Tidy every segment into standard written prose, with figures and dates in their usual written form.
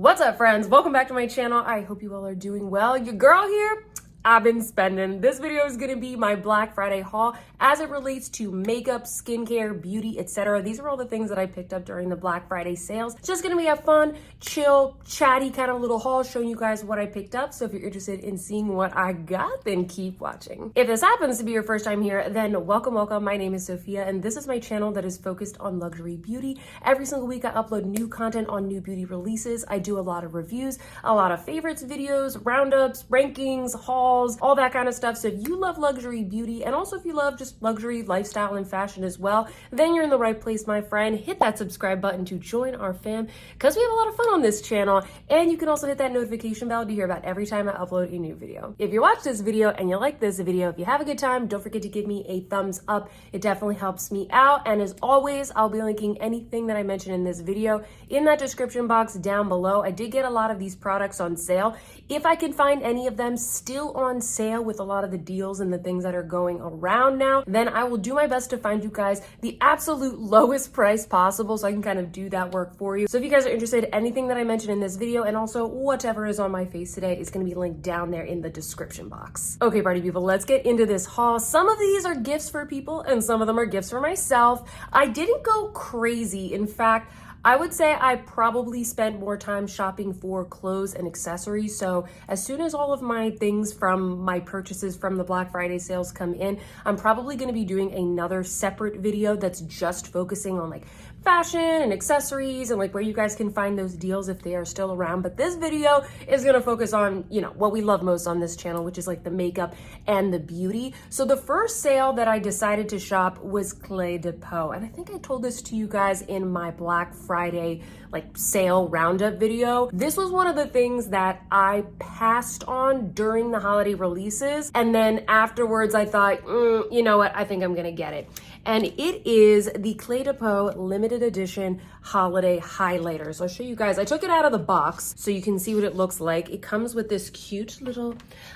What's up, friends? Welcome back to my channel. I hope you all are doing well. Your girl here, I've been spending. This video is gonna be my Black Friday haul as it relates to makeup, skincare, beauty, etc. These are all the things that I picked up during the Black Friday sales. It's just gonna be a fun, chill, chatty kind of little haul showing you guys what I picked up. So if you're interested in seeing what I got, then keep watching. If this happens to be your first time here, then welcome. My name is Sophia, and this is my channel that is focused on luxury beauty. Every single week I upload new content on new beauty releases. I do a lot of reviews, a lot of favorites videos, roundups, rankings, hauls, all that kind of stuff. So if you love luxury beauty, and also if you love just luxury lifestyle and fashion as well, then you're in the right place, my friend. Hit that subscribe button to join our fam, because we have a lot of fun on this channel. And you can also hit that notification bell to hear about every time I upload a new video. If you watch this video and you like this video, if you have a good time, don't forget to give me a thumbs up. It definitely helps me out. And as always, I'll be linking anything that I mentioned in this video in that description box down below. I did get a lot of these products on sale. If I can find any of them still on sale with a lot of the deals and the things that are going around now, then I will do my best to find you guys the absolute lowest price possible, so I can kind of do that work for you. So if you guys are interested, anything that I mentioned in this video and also whatever is on my face today is going to be linked down there in the description box. Okay, party people, let's get into this haul. Some of these are gifts for people and some of them are gifts for myself. I didn't go crazy. In fact, I would say I probably spent more time shopping for clothes and accessories. So as soon as all of my things from my purchases from the Black Friday sales come in, I'm probably going to be doing another separate video that's just focusing on like fashion and accessories and like where you guys can find those deals if they are still around. But this video is going to focus on, you know, what we love most on this channel, which is like the makeup and the beauty. So the first sale that I decided to shop was CLE de Peau. And I think I told this to you guys in my Black Friday like sale roundup video. This was one of the things that I passed on during the holiday releases. And then afterwards I thought, you know what, I think I'm gonna get it. And it is the CLE de Peau limited edition holiday highlighter. So I'll show you guys. I took it out of the box so you can see what it looks like. It comes with this cute little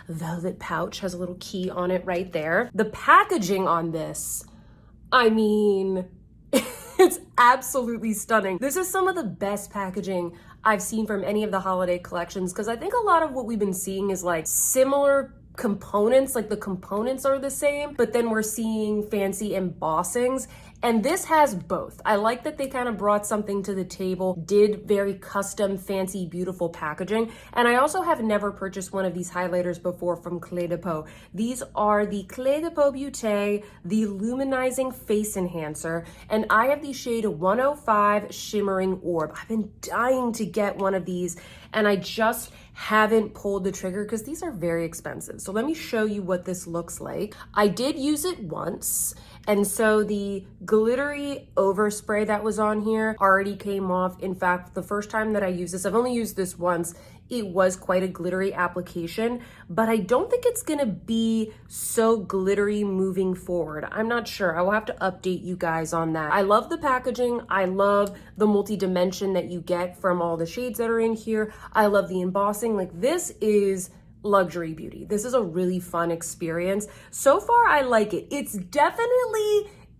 velvet pouch, has a little key on it right there. The packaging on this, I mean, it's absolutely stunning. This is some of the best packaging I've seen from any of the holiday collections, because I think a lot of what we've been seeing is like similar components, like the components are the same, but then we're seeing fancy embossings. And this has both. I like that they kind of brought something to the table, did very custom, fancy, beautiful packaging. And I also have never purchased one of these highlighters before from CLE de Peau. These are the CLE de Peau Beauté, the Luminizing Face Enhancer. And I have the shade 105 Shimmering Orb. I've been dying to get one of these, and I just haven't pulled the trigger because these are very expensive. So let me show you what this looks like. I did use it once, and so the glittery overspray that was on here already came off. In fact, the first time that I used this, I've only used this once, it was quite a glittery application, but I don't think it's gonna be so glittery moving forward. I'm not sure. I will have to update you guys on that. I love the packaging. I love the multi-dimension that you get from all the shades that are in here. I love the embossing. Like, this is luxury beauty. This is a really fun experience. So far, I like it.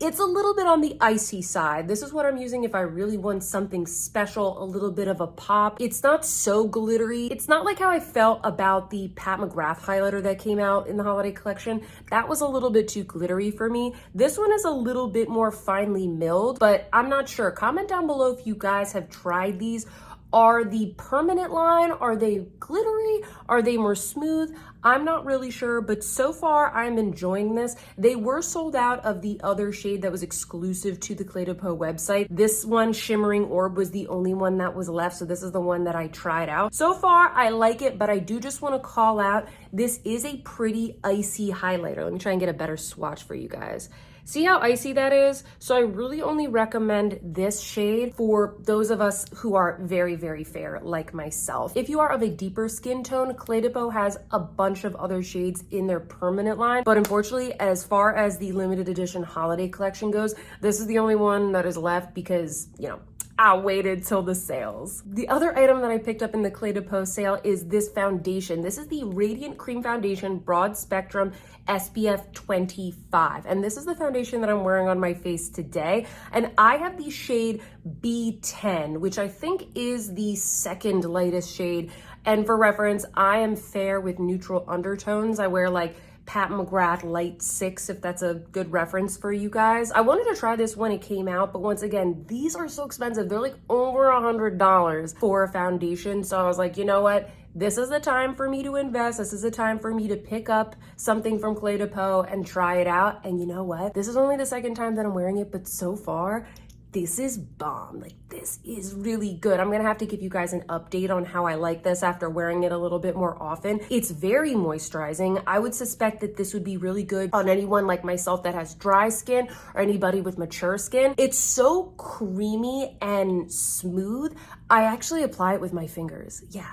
It's a little bit on the icy side. This is what I'm using if I really want something special, a little bit of a pop. It's not so glittery. It's not like how I felt about the Pat McGrath highlighter that came out in the holiday collection. That was a little bit too glittery for me. This one is a little bit more finely milled, but I'm not sure. Comment down below if you guys have tried these. Are the permanent line, are they glittery? Are they more smooth? I'm not really sure, but so far I'm enjoying this. They were sold out of the other shade that was exclusive to the CLE de Peau website. This one, Shimmering Orb, was the only one that was left, so this is the one that I tried out. So far, I like it, but I do just want to call out, this is a pretty icy highlighter. Let me try and get a better swatch for you guys. See how icy that is? So I really only recommend this shade for those of us who are very, very fair like myself. If you are of a deeper skin tone, CLE de Peau has a bunch of other shades in their permanent line. But unfortunately, as far as the limited edition holiday collection goes, this is the only one that is left because, you know, I waited till the sales. The other item that I picked up in the Clé de Peau sale is this foundation. This is the Radiant Cream Foundation Broad Spectrum SPF 25. And this is the foundation that I'm wearing on my face today. And I have the shade B10, which I think is the second lightest shade. And for reference, I am fair with neutral undertones. I wear like Pat McGrath Light 6, if that's a good reference for you guys. I wanted to try this when it came out, but once again, these are so expensive. They're like over $100 for a foundation. So I was like, you know what? This is the time for me to invest. This is the time for me to pick up something from Clé de Peau and try it out. And you know what? This is only the second time that I'm wearing it, but so far, this is bomb. Like, this is really good. I'm gonna have to give you guys an update on how I like this after wearing it a little bit more often. It's very moisturizing. I would suspect that this would be really good on anyone like myself that has dry skin or anybody with mature skin. It's so creamy and smooth. I actually apply it with my fingers. Yeah,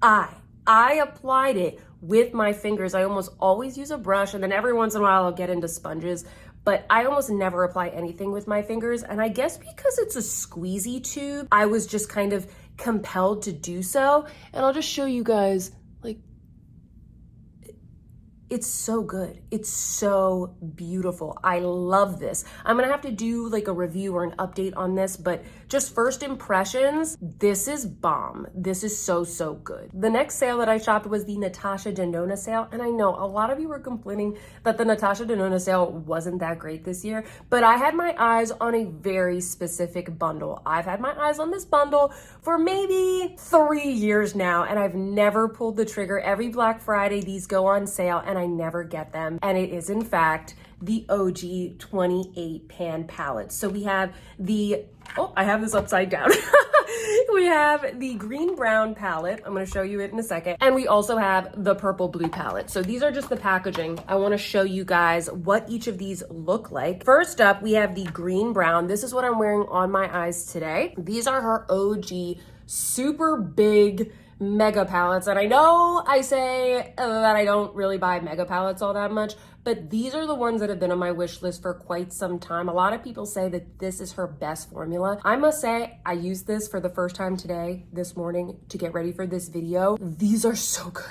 I applied it with my fingers. I almost always use a brush, and then every once in a while I'll get into sponges, but I almost never apply anything with my fingers. And I guess because it's a squeezy tube, I was just kind of compelled to do so. And I'll just show you guys, like, it's so good. It's so beautiful. I love this. I'm gonna have to do like a review or an update on this, but just first impressions, this is bomb. This is so, so good. The next sale that I shopped was the Natasha Denona sale. And I know a lot of you were complaining that the Natasha Denona sale wasn't that great this year, but I had my eyes on a very specific bundle. I've had my eyes on this bundle for maybe 3 years now, and I've never pulled the trigger. Every Black Friday, these go on sale, and I never get them. And it is in fact the OG 28 pan palette. So we have the, oh, I have this upside down. We have the green brown palette. I'm gonna show you it in a second. And we also have the purple blue palette. So these are just the packaging. I wanna show you guys what each of these look like. First up, we have the green brown. This is what I'm wearing on my eyes today. These are her OG super big mega palettes. And I know I say that I don't really buy mega palettes all that much, but these are the ones that have been on my wish list for quite some time. A lot of people say that this is her best formula. I must say, I used this for the first time today, this morning, to get ready for this video. These are so good.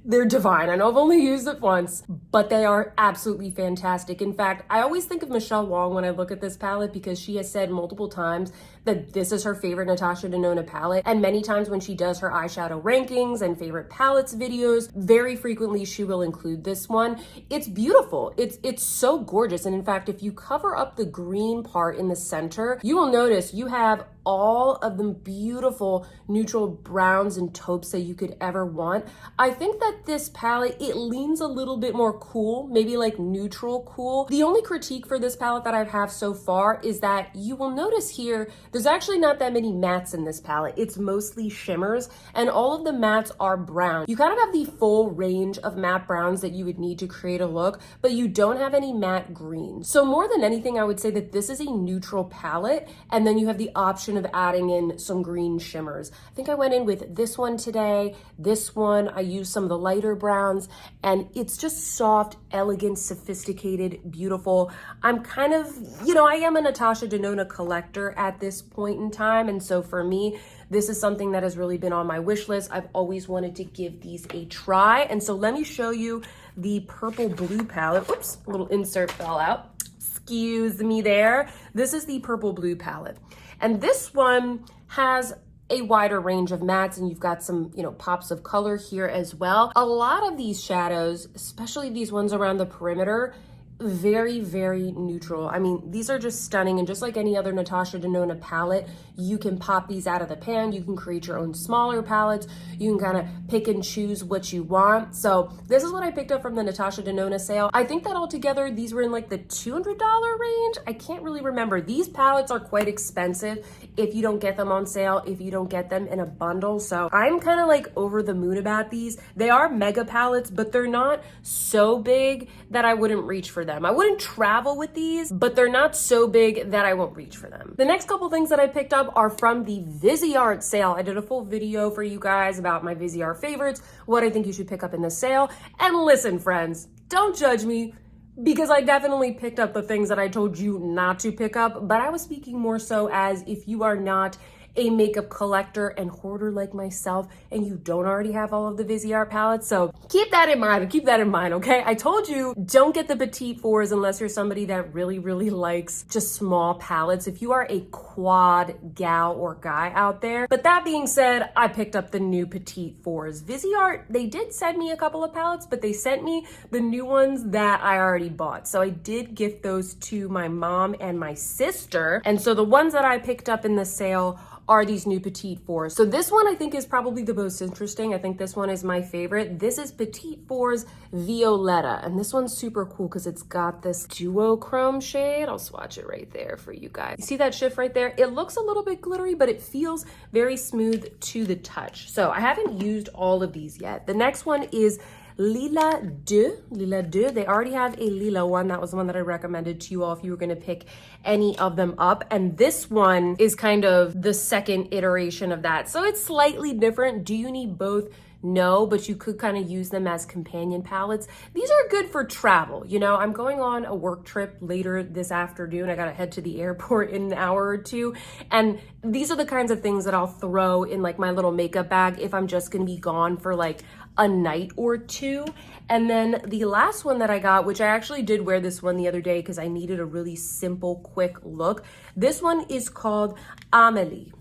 They're divine. I know I've only used it once, but they are absolutely fantastic. In fact, I always think of Michelle Wong when I look at this palette because she has said multiple times that this is her favorite Natasha Denona palette. And many times when she does her eyeshadow rankings and favorite palettes videos, very frequently she will include this one. It's beautiful. It's so gorgeous. And in fact, if you cover up the green part in the center, you will notice you have all of the beautiful neutral browns and taupes that you could ever want. I think that this palette, it leans a little bit more cool, maybe like neutral cool. The only critique for this palette that I have so far is that you will notice here, there's actually not that many mattes in this palette. It's mostly shimmers, and all of the mattes are brown. You kind of have the full range of matte browns that you would need to create a look, but you don't have any matte greens. So more than anything, I would say that this is a neutral palette, and then you have the option of adding in some green shimmers. I think I went in with this one today, this one, I used some of the lighter browns, and it's just soft, elegant, sophisticated, beautiful. I'm kind of, you know, I am a Natasha Denona collector at this point in time, and so for me, this is something that has really been on my wish list. I've always wanted to give these a try, and so let me show you the purple blue palette. Oops, a little insert fell out. Excuse me there. This is the purple blue palette. And this one has a wider range of mattes, and you've got some, you know, pops of color here as well. A lot of these shadows, especially these ones around the perimeter, very, very neutral. I mean, these are just stunning, and just like any other Natasha Denona palette, you can pop these out of the pan. You can create your own smaller palettes. You can kind of pick and choose what you want. So this is what I picked up from the Natasha Denona sale. I think that altogether, these were in like the $200 range. I can't really remember. These palettes are quite expensive if you don't get them on sale, if you don't get them in a bundle. So I'm kind of like over the moon about these. They are mega palettes, but they're not so big that I wouldn't reach for them. I wouldn't travel with these, but they're not so big that I won't reach for them. The next couple things that I picked up are from the Viseart sale. I did a full video for you guys about my Viseart favorites, what I think you should pick up in the sale. And listen, friends, don't judge me, because I definitely picked up the things that I told you not to pick up, but I was speaking more so as if you are not a makeup collector and hoarder like myself and you don't already have all of the Viseart palettes. So keep that in mind, okay? I told you, don't get the petite fours unless you're somebody that really, really likes just small palettes. If you are a quad gal or guy out there. But that being said, I picked up the new petite fours. Viseart, they did send me a couple of palettes, but they sent me the new ones that I already bought. So I did gift those to my mom and my sister. And so the ones that I picked up in the sale are these new petite fours. So this one I think is probably the most interesting. I think this one is my favorite. This is petite fours Violetta, and this one's super cool because it's got this duochrome shade. I'll swatch it right there for you guys. You see that shift right there? It looks a little bit glittery, but it feels very smooth to the touch. So I haven't used all of these yet. The next one is Lila 2. They already have a Lila one. That was the one that I recommended to you all if you were gonna pick any of them up. And this one is kind of the second iteration of that. So it's slightly different. Do you need both? No, but you could kind of use them as companion palettes. These are good for travel. You know, I'm going on a work trip later this afternoon. I gotta head to the airport in an hour or two. And these are the kinds of things that I'll throw in like my little makeup bag if I'm just gonna be gone for like a night or two. And then the last one that I got, which I actually did wear this one the other day because I needed a really simple, quick look. This one is called Amélie.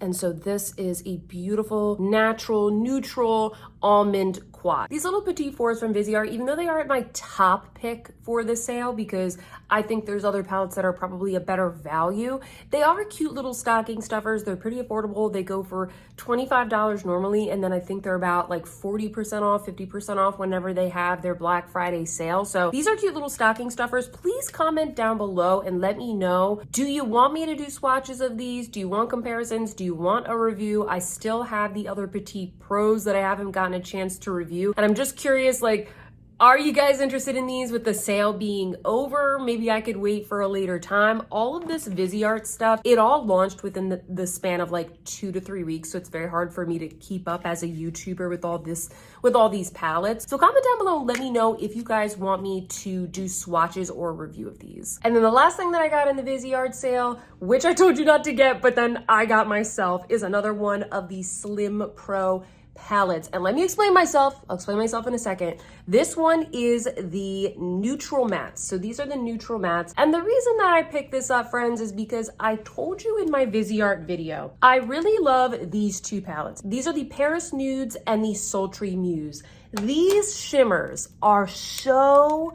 And so this is a beautiful, natural, neutral almond quad. These little petite fours from Viseart, even though they aren't my top pick for the sale because I think there's other palettes that are probably a better value, they are cute little stocking stuffers. They're pretty affordable. They go for $25 normally, and then I think they're about like 40% off, 50% off whenever they have their Black Friday sale. So these are cute little stocking stuffers. Please comment down below and let me know, do you want me to do swatches of these? Do you want comparisons? Do you want a review? I still have the other Petite Pros that I haven't gotten a chance to review, and I'm just curious, like, are you guys interested in these with the sale being over? Maybe I could wait for a later time. All of this Viseart stuff, it all launched within the span of like 2 to 3 weeks. So it's very hard for me to keep up as a YouTuber with all these palettes. So comment down below and let me know if you guys want me to do swatches or a review of these. And then the last thing that I got in the Viseart sale, which I told you not to get, but then I got myself, is another one of the Slim Pro palettes. And let me explain myself. I'll explain myself in a second. This one is the neutral mattes. So these are the neutral mattes. And the reason that I picked this up, friends, is because I told you in my Viseart video, I really love these two palettes. These are the Paris Nudes and the Sultry Muse. These shimmers are so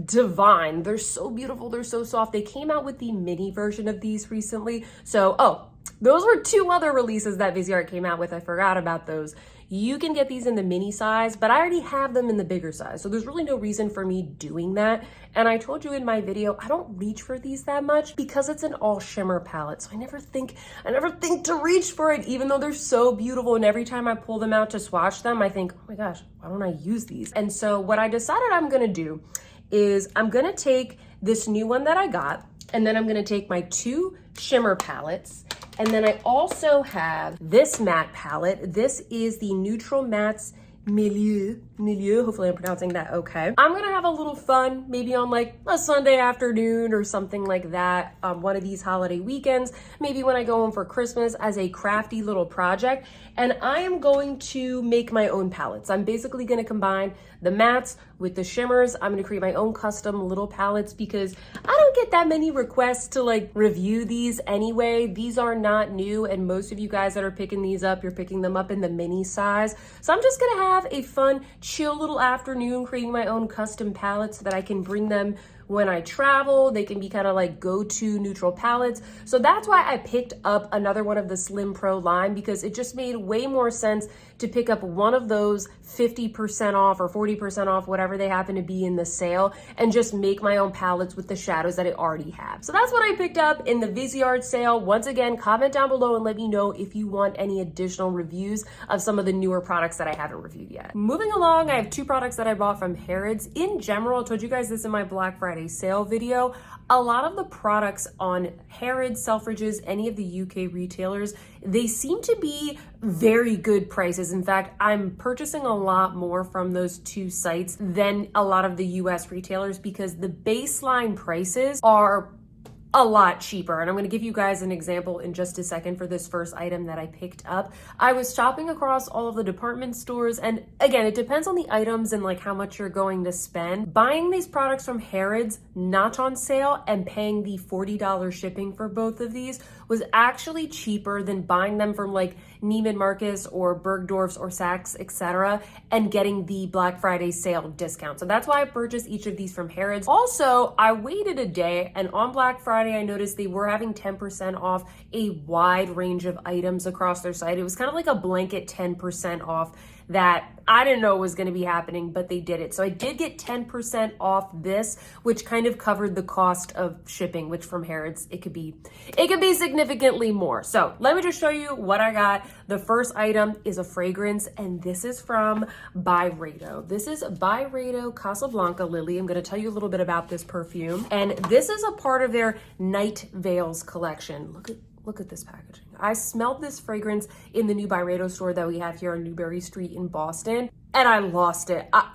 divine. They're so beautiful. They're so soft. They came out with the mini version of these recently. So, those were 2 other releases that Viseart came out with. I forgot about those. You can get these in the mini size, but I already have them in the bigger size. So there's really no reason for me doing that. And I told you in my video, I don't reach for these that much because it's an all shimmer palette. So I never think to reach for it, even though they're so beautiful. And every time I pull them out to swatch them, I think, oh my gosh, why don't I use these? And so what I decided I'm gonna do is I'm gonna take this new one that I got, and then I'm gonna take my 2 shimmer palettes. And then I also have this matte palette. This is the Neutral Mattes Milieu. Hopefully I'm pronouncing that okay. I'm gonna have a little fun, maybe on like a Sunday afternoon or something like that, one of these holiday weekends, maybe when I go home for Christmas, as a crafty little project. And I am going to make my own palettes. I'm basically gonna combine the mattes with the shimmers. I'm gonna create my own custom little palettes because I don't get that many requests to like review these anyway. These are not new, and most of you guys that are picking these up, you're picking them up in the mini size. So I'm just gonna have a fun, chill little afternoon creating my own custom palettes so that I can bring them when I travel. They can be kind of like go-to neutral palettes. So that's why I picked up another one of the Slim Pro line, because it just made way more sense to pick up one of those 50% off or 40% off, whatever they happen to be in the sale, and just make my own palettes with the shadows that I already have. So that's what I picked up in the Viseart sale. Once again, comment down below and let me know if you want any additional reviews of some of the newer products that I haven't reviewed yet. Moving along, I have 2 products that I bought from Harrods. In general, I told you guys this in my Black Friday Friday sale video. A lot of the products on Harrods, Selfridges, any of the UK retailers, they seem to be very good prices. In fact, I'm purchasing a lot more from those two sites than a lot of the US retailers because the baseline prices are a lot cheaper. And I'm going to give you guys an example in just a second for this first item that I picked up. I was shopping across all of the department stores, and again, it depends on the items and like how much you're going to spend. Buying these products from Harrods, not on sale, and paying the $40 shipping for both of these was actually cheaper than buying them from like Neiman Marcus or Bergdorf's or Saks, etc., and getting the Black Friday sale discount. So that's why I purchased each of these from Harrods. Also, I waited a day, and on Black Friday, I noticed they were having 10% off a wide range of items across their site. It was kind of like a blanket 10% off that I didn't know was going to be happening, but they did it. So I did get 10% off this, which kind of covered the cost of shipping, which from Harrods, it could be significantly more. So let me just show you what I got. The first item is a fragrance, and this is from Byredo. This is Byredo Casablanca Lily. I'm going to tell you a little bit about this perfume, and this is a part of their Night Veils collection. Look at this packaging. I smelled this fragrance in the new Byredo store that we have here on Newbury Street in Boston, and I lost it. I'm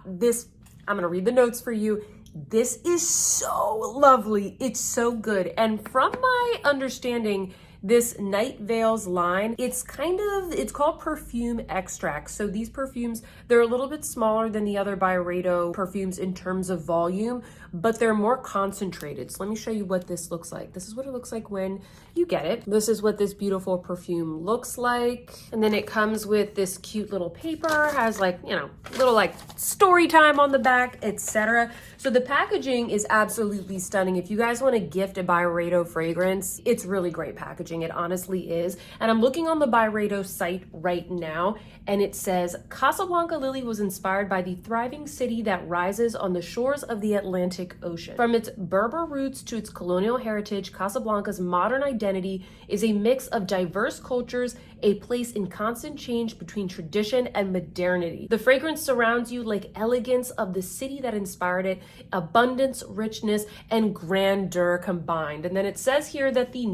gonna read the notes for you. This is so lovely. It's so good. And from my understanding, this Night Veils line, it's called perfume extracts. So these perfumes, they're a little bit smaller than the other Byredo perfumes in terms of volume, but they're more concentrated. So let me show you what this looks like. This is what it looks like when you get it. This is what this beautiful perfume looks like. And then it comes with this cute little paper, has like, you know, little like story time on the back, etc. So the packaging is absolutely stunning. If you guys want to gift a Byredo fragrance, it's really great packaging. It honestly is. And I'm looking on the Byredo site right now, and it says, Casablanca Lily was inspired by the thriving city that rises on the shores of the Atlantic Ocean. From its Berber roots to its colonial heritage, Casablanca's modern identity is a mix of diverse cultures, a place in constant change between tradition and modernity. The fragrance surrounds you like elegance of the city that inspired it, abundance, richness, and grandeur combined. And then it says here that the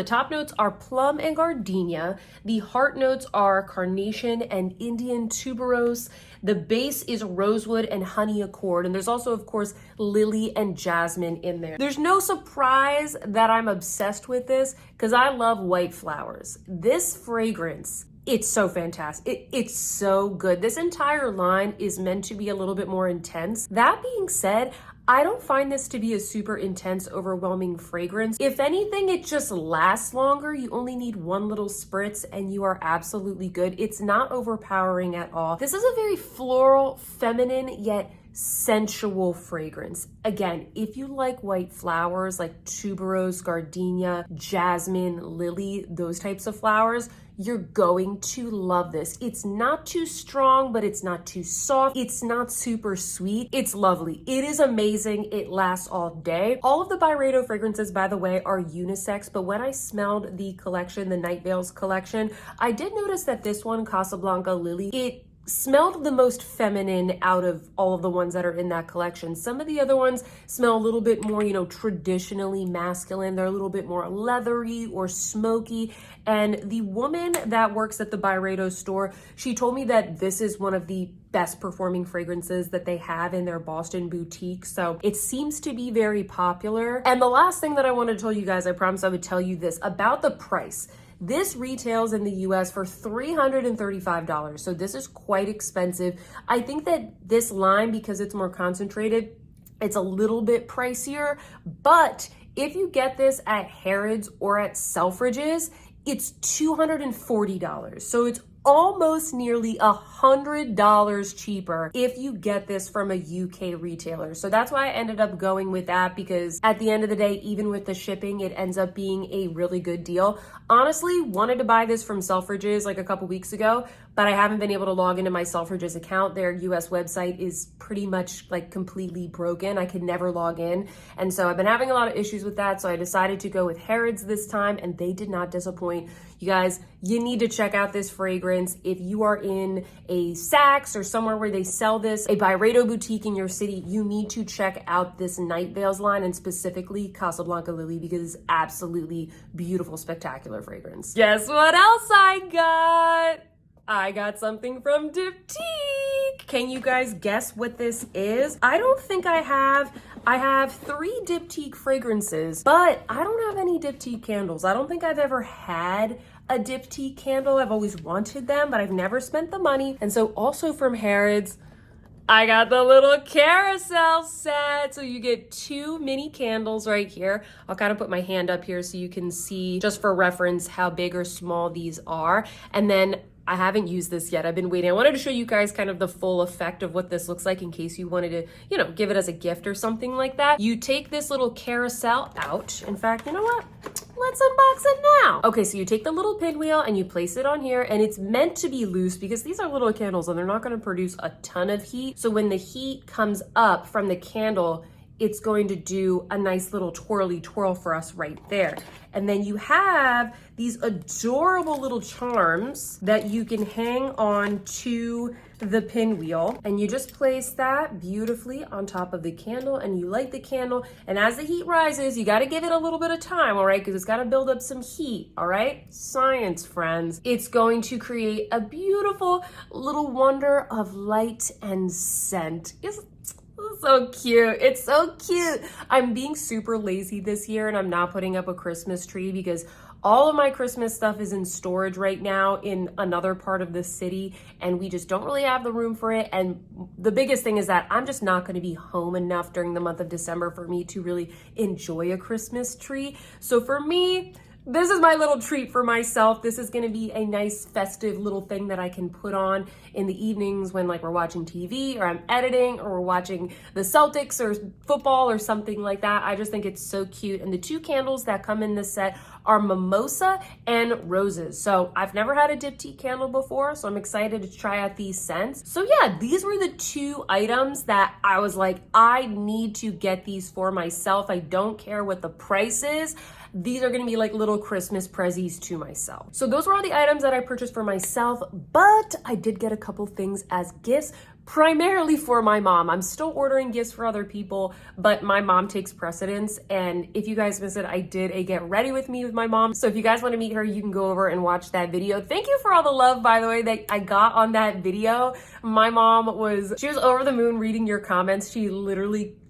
top notes are plum and gardenia. The heart notes are carnation and Indian tuberose. The base is rosewood and honey accord. And there's also, of course, lily and jasmine in there. There's no surprise that I'm obsessed with this because I love white flowers. This fragrance, it's so fantastic. It's so good. This entire line is meant to be a little bit more intense. That being said, I don't find this to be a super intense, overwhelming fragrance. If anything, it just lasts longer. You only need one little spritz and you are absolutely good. It's not overpowering at all. This is a very floral, feminine, yet sensual fragrance. Again, if you like white flowers like tuberose, gardenia, jasmine, lily, those types of flowers, you're going to love this. It's not too strong, but it's not too soft. It's not super sweet. It's lovely. It is amazing. It lasts all day. All of the Byredo fragrances, by the way, are unisex, but when I smelled the collection, the Night Veils collection, I did notice that this one, Casablanca Lily, it smelled the most feminine out of all of the ones that are in that collection. Some of the other ones smell a little bit more, you know, traditionally masculine. They're a little bit more leathery or smoky. And the woman that works at the Byredo store, she told me that this is one of the best performing fragrances that they have in their Boston boutique. So it seems to be very popular. And the last thing that I want to tell you guys, I promised I would tell you this about the price. This retails in the US for $335. So this is quite expensive. I think that this line, because it's more concentrated, it's a little bit pricier, but if you get this at Harrods or at Selfridges, it's $240. So it's almost nearly $100 cheaper if you get this from a UK retailer. So that's why I ended up going with that, because at the end of the day, even with the shipping, it ends up being a really good deal. Honestly, wanted to buy this from Selfridges like a couple weeks ago, but I haven't been able to log into my Selfridges account. Their US website is pretty much like completely broken. I could never log in. And so I've been having a lot of issues with that. So I decided to go with Harrods this time, and they did not disappoint. You guys, you need to check out this fragrance. If you are in a Saks or somewhere where they sell this, a Byredo boutique in your city, you need to check out this Night Veils line, and specifically Casablanca Lily, because it's absolutely beautiful, spectacular fragrance. Guess what else I got? I got something from Diptique. Can you guys guess what this is? I don't think I have. I have 3 Diptique fragrances, but I don't have any Diptique candles. I don't think I've ever had a Diptique candle. I've always wanted them, but I've never spent the money. And so also from Harrods, I got the little carousel set. So you get 2 mini candles right here. I'll kind of put my hand up here so you can see, just for reference, how big or small these are. And then I haven't used this yet. I've been waiting. I wanted to show you guys kind of the full effect of what this looks like in case you wanted to, you know, give it as a gift or something like that. You take this little carousel out. In fact, you know what? Let's unbox it now. Okay, so you take the little pinwheel and you place it on here, and it's meant to be loose because these are little candles and they're not going to produce a ton of heat. So when the heat comes up from the candle, it's going to do a nice little twirly twirl for us right there. And then you have these adorable little charms that you can hang on to the pinwheel, and you just place that beautifully on top of the candle, and you light the candle. And as the heat rises, you got to give it a little bit of time, all right? Because it's got to build up some heat, all right? Science, friends. It's going to create a beautiful little wonder of light and scent. So cute. It's so cute. I'm being super lazy this year, and I'm not putting up a Christmas tree because all of my Christmas stuff is in storage right now in another part of the city, and we just don't really have the room for it. And the biggest thing is that I'm just not going to be home enough during the month of December for me to really enjoy a Christmas tree. So for me, this is my little treat for myself. This is going to be a nice festive little thing that I can put on in the evenings when, like, we're watching TV or I'm editing or we're watching the Celtics or football or something like that. I just think it's so cute. And the 2 candles that come in this set are mimosa and roses. So I've never had a Diptyque candle before, so I'm excited to try out these scents. So yeah, these were the 2 items that I was like, I need to get these for myself. I don't care what the price is. These are gonna be like little Christmas prezzies to myself. So those were all the items that I purchased for myself, but I did get a couple things as gifts, primarily for my mom. I'm still ordering gifts for other people, but my mom takes precedence. And if you guys missed it, I did a get ready with me with my mom. So if you guys want to meet her, you can go over and watch that video. Thank you for all the love, by the way, that I got on that video. My mom she was over the moon reading your comments.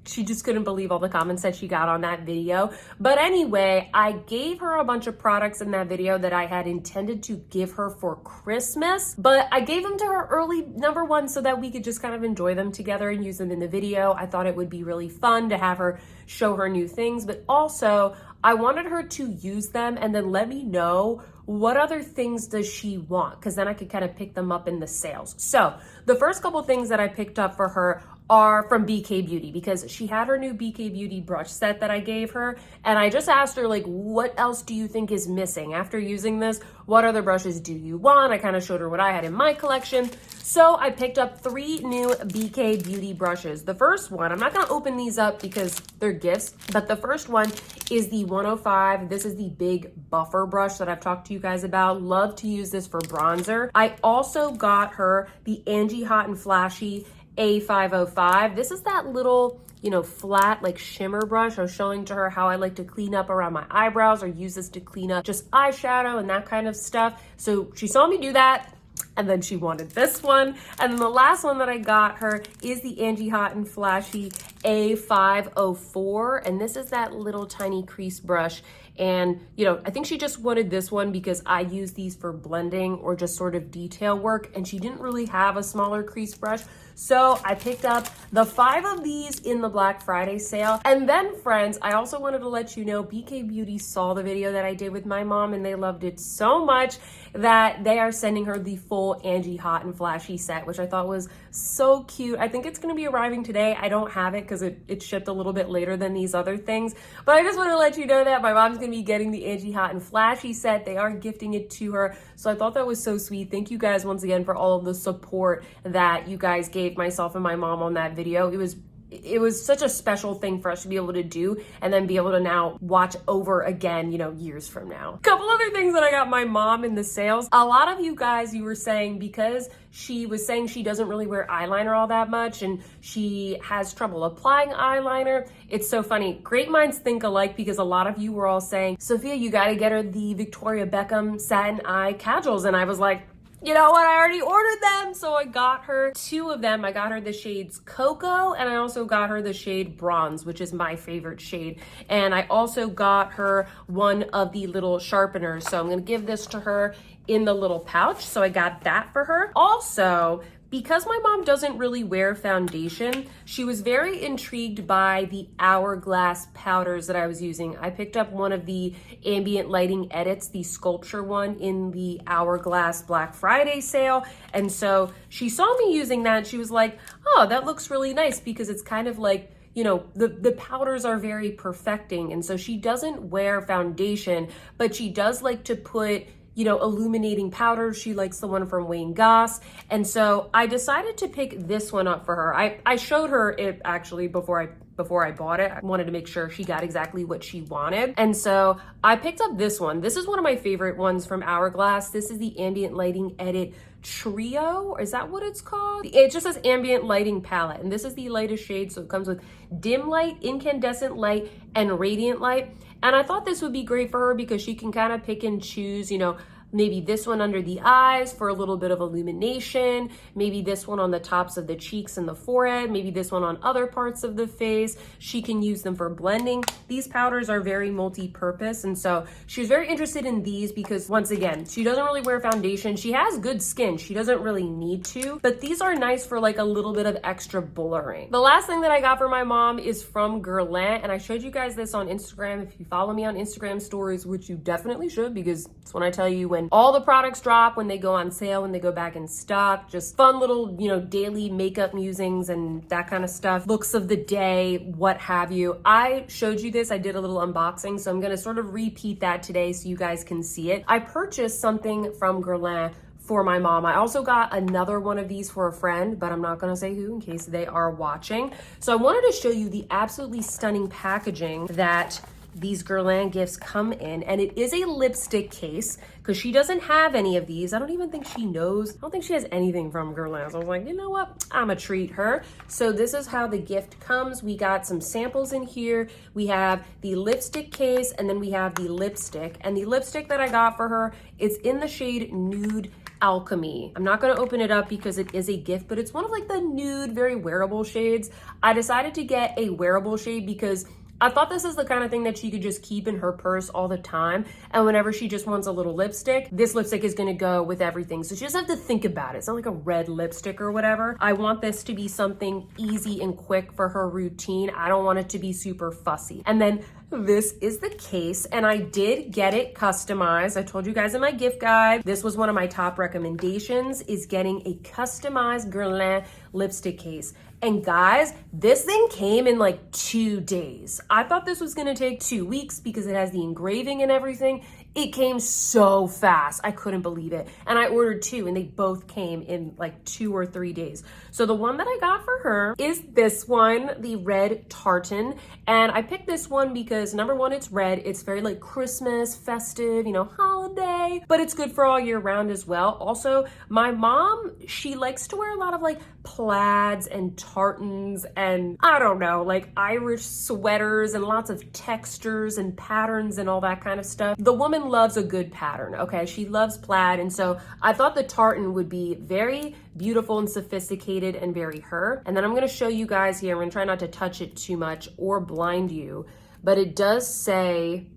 She just couldn't believe all the comments that she got on that video. But anyway, I gave her a bunch of products in that video that I had intended to give her for Christmas, but I gave them to her early, number one, so that we could just kind of enjoy them together and use them in the video. I thought it would be really fun to have her show her new things, but also I wanted her to use them and then let me know what other things does she want, because then I could kind of pick them up in the sales. So the first couple things that I picked up for her are from BK Beauty, because she had her new BK Beauty brush set that I gave her, and I just asked her, like, what else do you think is missing after using this? What other brushes do you want? I kind of showed her what I had in my collection. So I picked up 3 new BK Beauty brushes. The first one, I'm not going to open these up because they're gifts, but the first one is the 105. This is the big buffer brush that I've talked to you guys about. Love to use this for bronzer. I also got her the Angie Hot and Flashy A505. This is that little, flat, like, shimmer brush. I was showing to her how I like to clean up around my eyebrows, or use this to clean up just eyeshadow and that kind of stuff. So she saw me do that, and then she wanted this one. And then the last one that I got her is the Angie Hot and Flashy A504. And this is that little tiny crease brush. And, I think she just wanted this one because I use these for blending or just sort of detail work, and she didn't really have a smaller crease brush. So I picked up the 5 of these in the Black Friday sale. And then, friends, I also wanted to let you know BK Beauty saw the video that I did with my mom, and they loved it so much that they are sending her the full Angie Hot and Flashy set, which I thought was so cute. I think it's going to be arriving today. I don't have it because it shipped a little bit later than these other things, but I just want to let you know that my mom's going to be getting the Angie Hot and Flashy set. They are gifting it to her, so I thought that was so sweet. Thank you guys once again for all of the support that you guys gave myself and my mom on that video. It was it was such a special thing for us to be able to do and then be able to now watch over again, you know, years from now. Couple other things that I got my mom in the sales. A lot of you guys, you were saying because she was saying she doesn't really wear eyeliner all that much and she has trouble applying eyeliner. It's so funny. Great minds think alike, because a lot of you were all saying, Sophia, you got to get her the Victoria Beckham satin eye casuals. And I was like, you know what, I already ordered them. So I got her 2 of them. I got her the shades Cocoa, and I also got her the shade Bronze, which is my favorite shade. And I also got her one of the little sharpeners. So I'm gonna give this to her in the little pouch. So I got that for her. Also, because my mom doesn't really wear foundation, she was very intrigued by the Hourglass powders that I was using. I picked up one of the ambient lighting edits, the sculpture one, in the Hourglass Black Friday sale. And so she saw me using that and she was like, oh, that looks really nice, because it's kind of like, you know, the powders are very perfecting. And so she doesn't wear foundation, but she does like to put, you know, illuminating powders. She likes the one from Wayne Goss. And so I decided to pick this one up for her. I showed her it actually before I bought it. I wanted to make sure she got exactly what she wanted. And so I picked up this one. This is one of my favorite ones from Hourglass. This is the Ambient Lighting Edit Trio. Is that what it's called? It just says Ambient Lighting Palette. And this is the lightest shade. So it comes with dim light, incandescent light, and radiant light. And I thought this would be great for her because she can kind of pick and choose, you know, maybe this one under the eyes for a little bit of illumination, maybe this one on the tops of the cheeks and the forehead, maybe this one on other parts of the face. She can use them for blending. These powders are very multi-purpose, and so she was very interested in these because, once again, she doesn't really wear foundation. She has good skin. She doesn't really need to, but these are nice for like a little bit of extra blurring. The last thing that I got for my mom is from Guerlain, and I showed you guys this on Instagram. If you follow me on Instagram stories, which you definitely should, because it's when I tell you when all the products drop, when they go on sale, when they go back in stock, just fun little, you know, daily makeup musings and that kind of stuff, looks of the day, what have you. I showed you this, I did a little unboxing, so I'm gonna sort of repeat that today so you guys can see it. I purchased something from Guerlain for my mom. I also got another one of these for a friend, but I'm not gonna say who in case they are watching. So I wanted to show you the absolutely stunning packaging that these Guerlain gifts come in, and it is a lipstick case because she doesn't have any of these. I don't even think she knows. I don't think she has anything from Guerlain. So I was like, you know what? I'ma treat her. So this is how the gift comes. We got some samples in here. We have the lipstick case, and then we have the lipstick. And the lipstick that I got for her is in the shade Nude Alchemy. I'm not gonna open it up because it is a gift, but it's one of like the nude, very wearable shades. I decided to get a wearable shade because I thought this is the kind of thing that she could just keep in her purse all the time. And whenever she just wants a little lipstick, this lipstick is gonna go with everything. So she doesn't have to think about it. It's not like a red lipstick or whatever. I want this to be something easy and quick for her routine. I don't want it to be super fussy. And then this is the case, and I did get it customized. I told you guys in my gift guide, this was one of my top recommendations, is getting a customized Guerlain lipstick case. And guys, this thing came in like 2 days. I thought this was gonna take 2 weeks because it has the engraving and everything. It came so fast. I couldn't believe it. And I ordered 2 and they both came in like 2 or 3 days. So the one that I got for her is this one, the Red Tartan. And I picked this one because number one, it's red. It's very like Christmas, festive, you know, holiday, but it's good for all year round as well. Also, my mom, she likes to wear a lot of like plaids and tartans and I don't know, like Irish sweaters and lots of textures and patterns and all that kind of stuff. The woman loves a good pattern, okay? She loves plaid, and so I thought the tartan would be very beautiful and sophisticated and very her. And then I'm gonna show you guys here, I'm gonna try not to touch it too much or blind you, but it does say,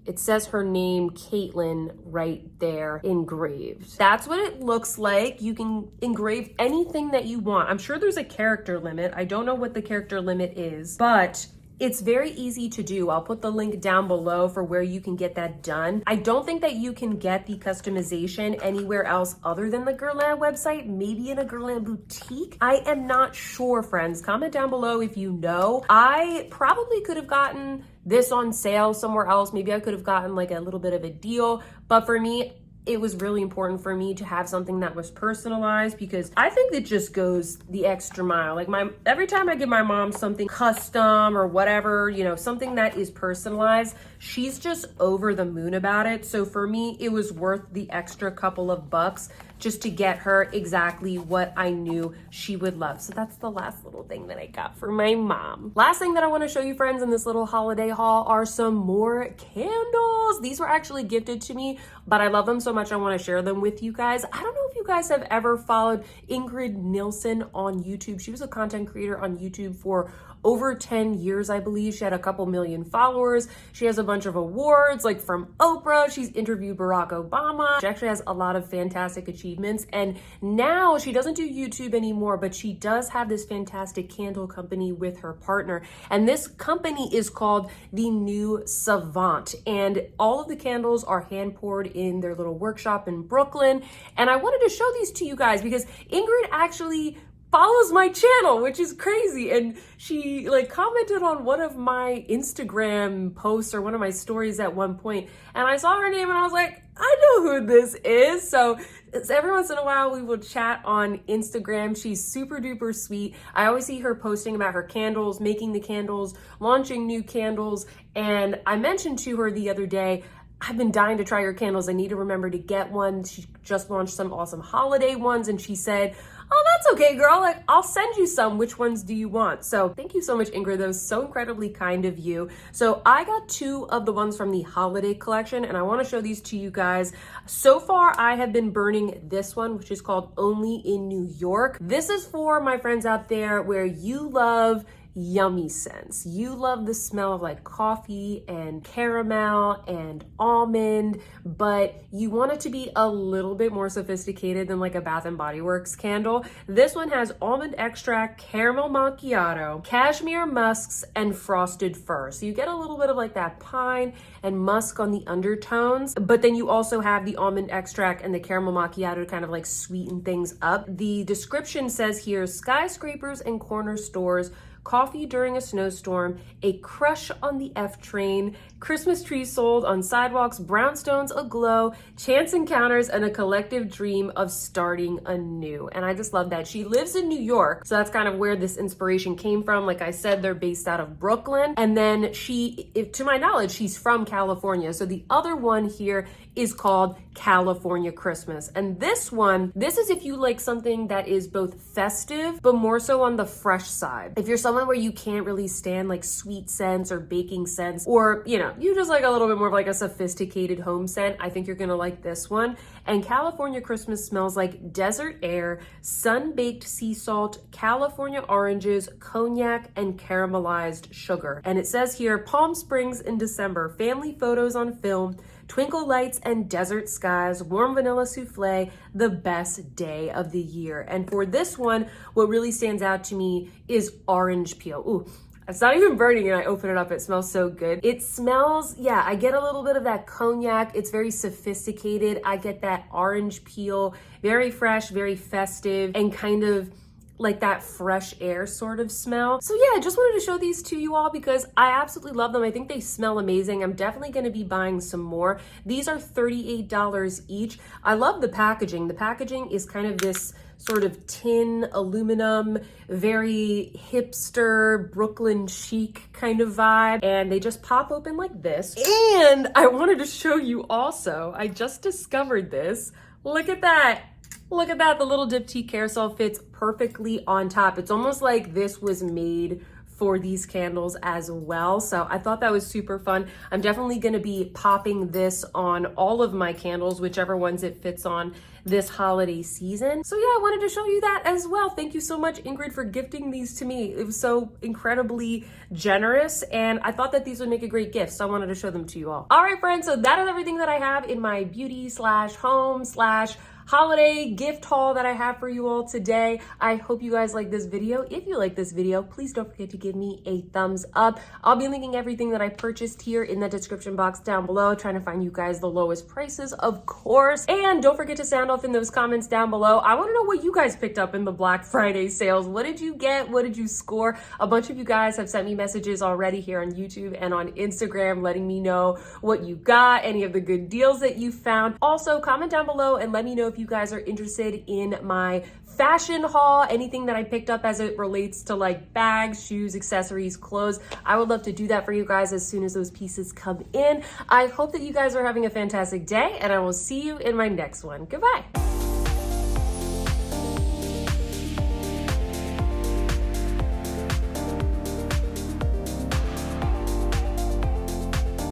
it says her name, Caitlin, right there engraved. That's what it looks like. You can engrave anything that you want. I'm sure there's a character limit. I don't know what the character limit is, but it's very easy to do. I'll put the link down below for where you can get that done. I don't think that you can get the customization anywhere else other than the Guerlain website, maybe in a Guerlain boutique. I am not sure, friends. Comment down below if you know. I probably could have gotten this on sale somewhere else. Maybe I could have gotten like a little bit of a deal, but for me, it was really important for me to have something that was personalized, because I think it just goes the extra mile. Like every time I give my mom something custom or whatever, you know, something that is personalized, she's just over the moon about it. So for me, it was worth the extra couple of bucks just to get her exactly what I knew she would love. So that's the last little thing that I got for my mom. Last thing that I want to show you, friends, in this little holiday haul are some more candles. These were actually gifted to me, but I love them so much I want to share them with you guys. I don't know if you guys have ever followed Ingrid Nilsson on YouTube. She was a content creator on YouTube for over 10 years, I believe. She had a couple million followers. She has a bunch of awards, like from Oprah. She's interviewed Barack Obama. She actually has a lot of fantastic achievements. And now she doesn't do YouTube anymore, but she does have this fantastic candle company with her partner. And this company is called The New Savant. And all of the candles are hand poured in their little workshop in Brooklyn. And I wanted to show these to you guys because Ingrid actually follows my channel, which is crazy. And she like commented on one of my Instagram posts or one of my stories at one point, and I saw her name and I was like, I know who this is. So every once in a while we will chat on Instagram. She's super duper sweet. I always see her posting about her candles, making the candles, launching new candles. And I mentioned to her the other day, I've been dying to try your candles. I need to remember to get one. She just launched some awesome holiday ones, and she said, oh, that's okay, girl. Like, I'll send you some. Which ones do you want? So thank you so much, Ingrid. That was so incredibly kind of you. So I got 2 of the ones from the holiday collection, and I want to show these to you guys. So far, I have been burning this one, which is called Only in New York. This is for my friends out there where you love yummy scents. You love the smell of like coffee and caramel and almond, but you want it to be a little bit more sophisticated than like a Bath and Body Works candle. This one has almond extract, caramel macchiato, cashmere musks, and frosted fir. So you get a little bit of like that pine and musk on the undertones, but then you also have the almond extract and the caramel macchiato to kind of like sweeten things up. The description says here, skyscrapers and corner stores, coffee during a snowstorm, a crush on the F train, Christmas trees sold on sidewalks, brownstones aglow, chance encounters, and a collective dream of starting anew. And I just love that. She lives in New York, so that's kind of where this inspiration came from. Like I said, they're based out of Brooklyn. And then she, to my knowledge, she's from California. So the other one here is called California Christmas. And this one, this is if you like something that is both festive, but more so on the fresh side. If you're someone where you can't really stand like sweet scents or baking scents, or, you know, you just like a little bit more of like a sophisticated home scent, I think you're gonna like this one. And California Christmas smells like desert air, sun-baked sea salt, California oranges, cognac, and caramelized sugar. And it says here, Palm Springs in December, family photos on film, twinkle lights and desert skies, warm vanilla souffle, the best day of the year. And for this one, what really stands out to me is orange peel. Ooh, it's not even burning and I open it up. It smells so good. It smells, yeah, I get a little bit of that cognac. It's very sophisticated. I get that orange peel, very fresh, very festive, and kind of like that fresh air sort of smell. So yeah, I just wanted to show these to you all because I absolutely love them. I think they smell amazing. I'm definitely going to be buying some more. These are $38 each. I love the packaging. The packaging is kind of this sort of tin, aluminum, very hipster, Brooklyn chic kind of vibe. And they just pop open like this. And I wanted to show you also, I just discovered this. Look at that. Look at that, the little Diptyque carousel fits perfectly on top. It's almost like this was made for these candles as well. So I thought that was super fun. I'm definitely gonna be popping this on all of my candles, whichever ones it fits on this holiday season. So yeah, I wanted to show you that as well. Thank you so much, Ingrid, for gifting these to me. It was so incredibly generous, and I thought that these would make a great gift, so I wanted to show them to you all. All right, friends, so that is everything that I have in my beauty slash home slash holiday gift haul that I have for you all today. I hope you guys like this video. If you like this video, please don't forget to give me a thumbs up. I'll be linking everything that I purchased here in the description box down below, trying to find you guys the lowest prices, of course. And don't forget to sound off in those comments down below. I want to know what you guys picked up in the Black Friday sales. What did you get? What did you score? A bunch of you guys have sent me messages already here on YouTube and on Instagram letting me know what you got, any of the good deals that you found. Also, comment down below and let me know if you guys are interested in my fashion haul, anything that I picked up as it relates to like bags, shoes, accessories, clothes. I would love to do that for you guys as soon as those pieces come in. I hope that you guys are having a fantastic day, and I will see you in my next one. Goodbye.